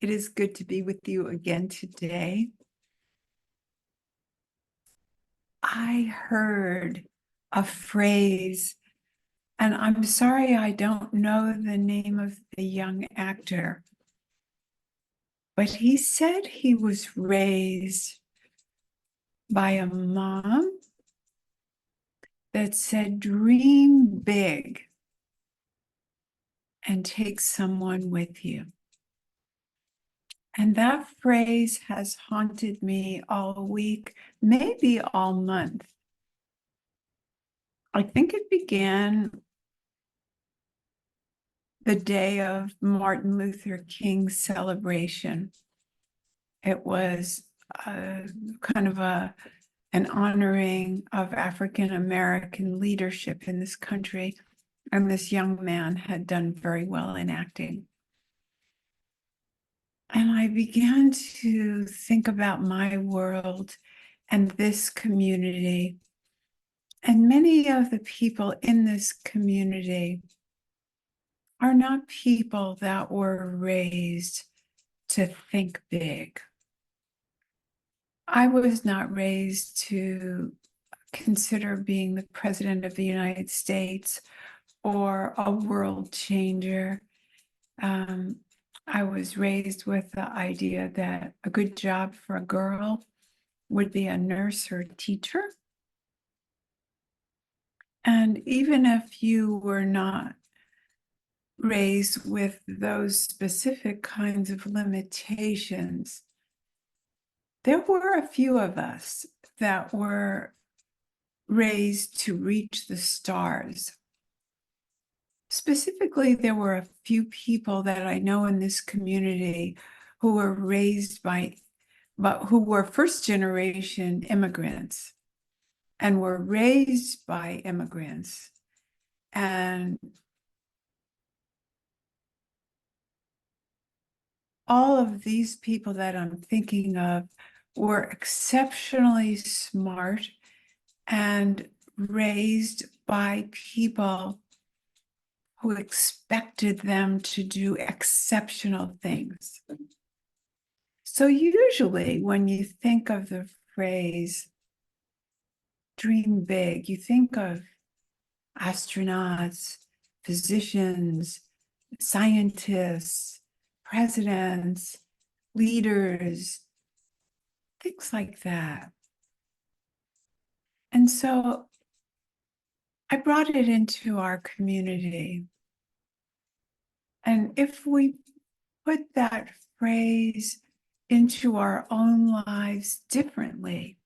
It is good to be with you again today. I heard a phrase, and I'm sorry I don't know the name of the young actor, but he said he was raised by a mom that said, dream big and take someone with you. And that phrase has haunted me all week, maybe all month. I think it began the day of Martin Luther King's celebration. It was kind of an honoring of African American leadership in this country. And this young man had done very well in acting. And I began to think about my world and this community. And many of the people in this community are not people that were raised to think big. I was not raised to consider being the president of the United States or a world changer. I was raised with the idea that a good job for a girl would be a nurse or teacher. And even if you were not raised with those specific kinds of limitations, there were a few of us that were raised to reach the stars. Specifically, there were a few people that I know in this community who were raised but who were first generation immigrants and were raised by immigrants. And all of these people that I'm thinking of were exceptionally smart and raised by people who expected them to do exceptional things. So usually when you think of the phrase dream big, you think of astronauts, physicians, scientists, presidents, leaders, things like that. And so I brought it into our community. And if we put that phrase into our own lives differently,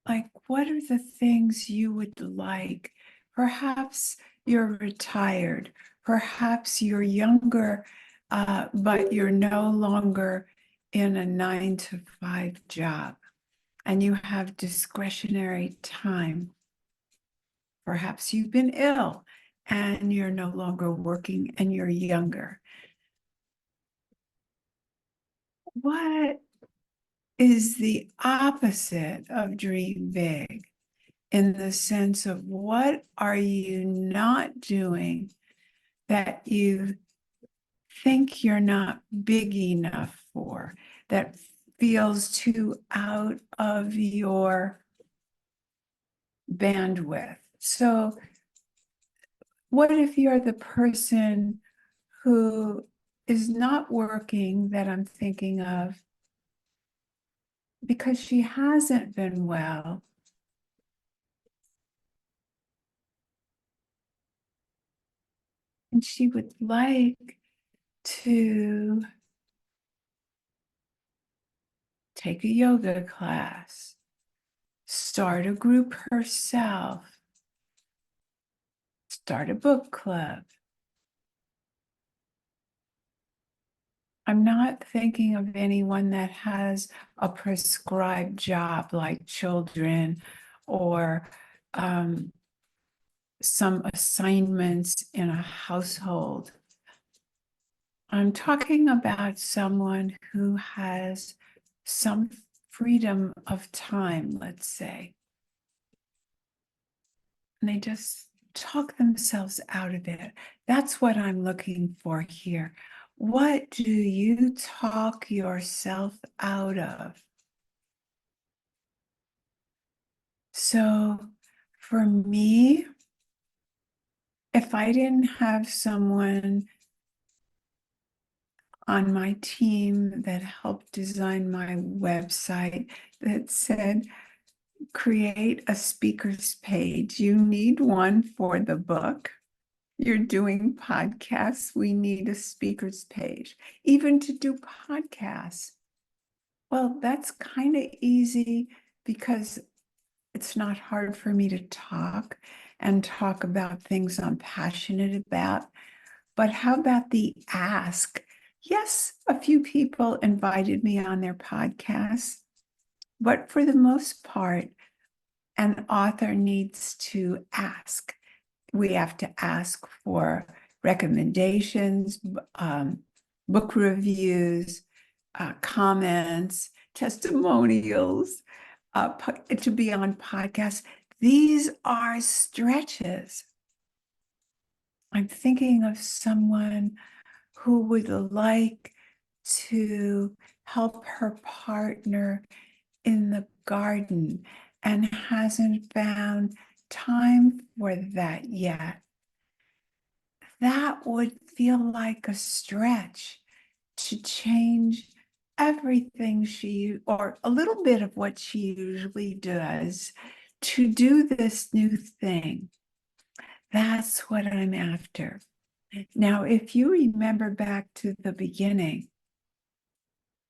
like, what are the things you would like? Perhaps you're retired. Perhaps you're younger, but you're no longer in a 9-to-5 job and you have discretionary time. Perhaps you've been ill and you're no longer working and you're younger. What is the opposite of dream big in the sense of what are you not doing that you think you're not big enough for, that feels too out of your bandwidth? So what if you're the person who is not working that I'm thinking of because she hasn't been well? And she would like to take a yoga class, start a group herself, start a book club. I'm not thinking of anyone that has a prescribed job like children or some assignments in a household. I'm talking about someone who has some freedom of time, let's say. And they just talk themselves out of it. That's what I'm looking for here. What do you talk yourself out of? So for me, if I didn't have someone on my team that helped design my website that said, create a speaker's page. You need one for the book. You're doing podcasts. We need a speaker's page. Even to do podcasts. Well, that's kind of easy because it's not hard for me to talk and talk about things I'm passionate about. But how about the ask? Yes, a few people invited me on their podcasts, but for the most part, an author needs to ask. We have to ask for recommendations, book reviews, comments, testimonials, to be on podcasts. These are stretches. I'm thinking of someone who would like to help her partner in the garden and hasn't found time for that yet. That would feel like a stretch to change everything or a little bit of what she usually does to do this new thing. That's what I'm after. Now, if you remember back to the beginning,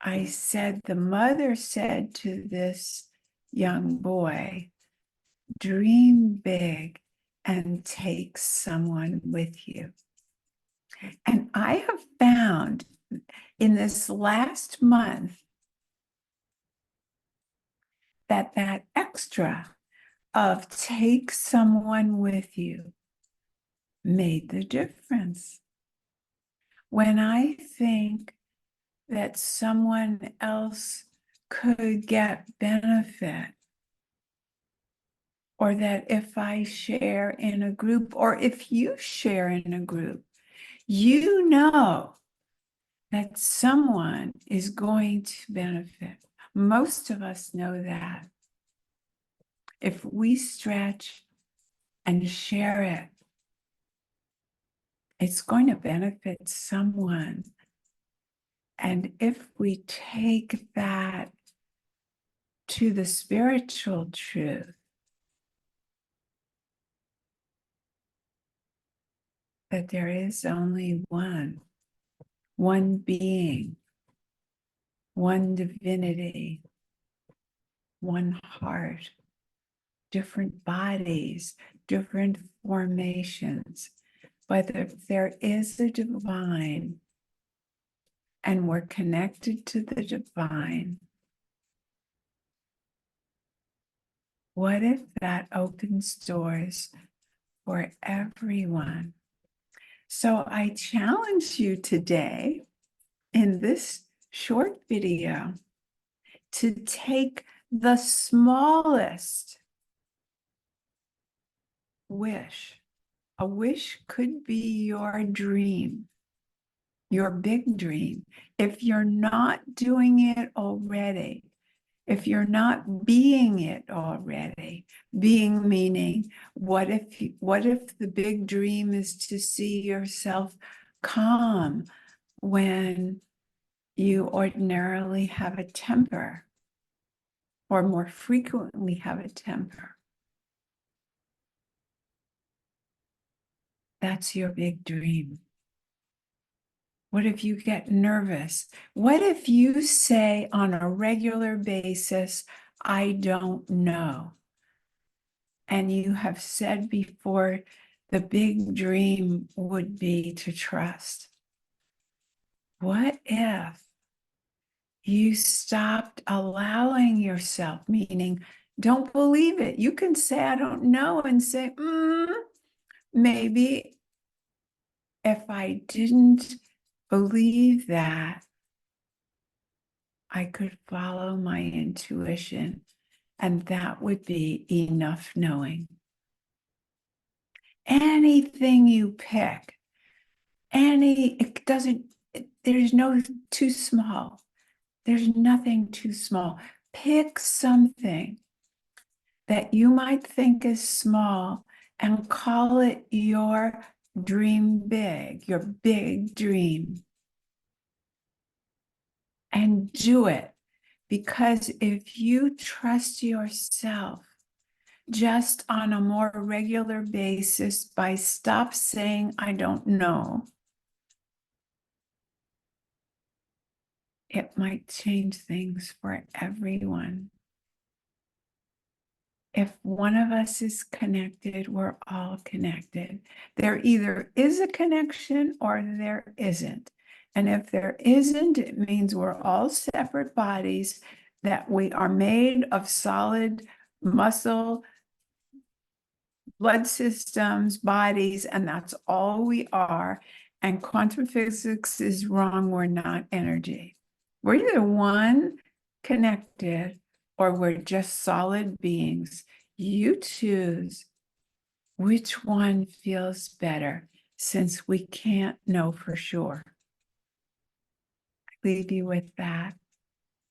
I said the mother said to this young boy, dream big and take someone with you. And I have found in this last month that extra of take someone with you made the difference. When I think that someone else could get benefit, or that if I share in a group, or if you share in a group, you know that someone is going to benefit. Most of us know that. If we stretch and share it, it's going to benefit someone. And if we take that to the spiritual truth, that there is only one being, one divinity, one heart, different bodies, different formations, but if there is a divine and we're connected to the divine, what if that opens doors for everyone? So I challenge you today in this short video to take the smallest wish. A wish could be your dream, your big dream. If you're not doing it already, if you're not being it already, being meaning, what if the big dream is to see yourself calm when you ordinarily have a temper or more frequently have a temper? That's your big dream. What if you get nervous? What if you say on a regular basis, I don't know? And you have said before, the big dream would be to trust. What if you stopped allowing yourself, meaning don't believe it? You can say, I don't know, and say, maybe if I didn't believe that, I could follow my intuition, and that would be enough knowing. anything you pick, it doesn't, there's no too small. There's nothing too small. Pick something that you might think is small and call it your dream big, your big dream. And do it. Because if you trust yourself just on a more regular basis by stop saying, I don't know, it might change things for everyone. If one of us is connected, we're all connected. There either is a connection or there isn't. And if there isn't, it means we're all separate bodies, that we are made of solid muscle, blood systems, bodies, and that's all we are. And quantum physics is wrong. We're not energy. We're either one, connected, or we're just solid beings. You choose which one feels better, since we can't know for sure. I leave you with that.